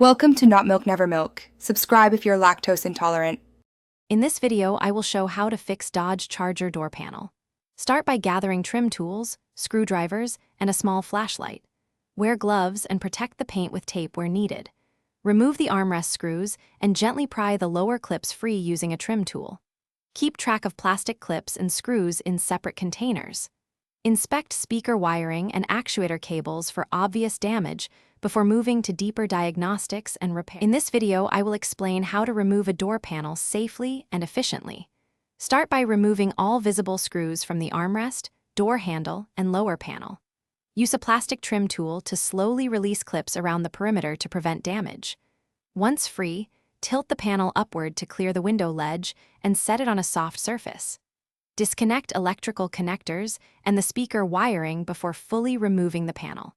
Welcome to Not Milk Never Milk. Subscribe if you're lactose intolerant. In this video, I will show how to fix Dodge Charger door panel. Start by gathering trim tools, screwdrivers, and a small flashlight. Wear gloves and protect the paint with tape where needed. Remove the armrest screws and gently pry the lower clips free using a trim tool. Keep track of plastic clips and screws in separate containers. Inspect speaker wiring and actuator cables for obvious damage before moving to deeper diagnostics and repair. In this video, I will explain how to remove a door panel safely and efficiently. Start by removing all visible screws from the armrest, door handle, and lower panel. Use a plastic trim tool to slowly release clips around the perimeter to prevent damage. Once free, tilt the panel upward to clear the window ledge and set it on a soft surface. Disconnect electrical connectors and the speaker wiring before fully removing the panel.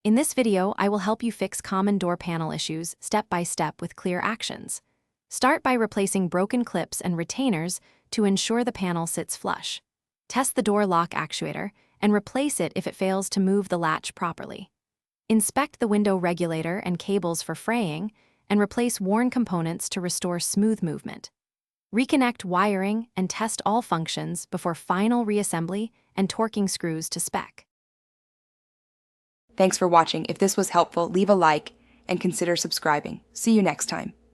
In this video, I will help you fix common door panel issues step by step with clear actions. Start by replacing broken clips and retainers to ensure the panel sits flush. Test the door lock actuator and replace it if it fails to move the latch properly. Inspect the window regulator and cables for fraying and replace worn components to restore smooth movement. Reconnect wiring and test all functions before final reassembly and torquing screws to spec. Thanks for watching. If this was helpful, leave a like and consider subscribing. See you next time.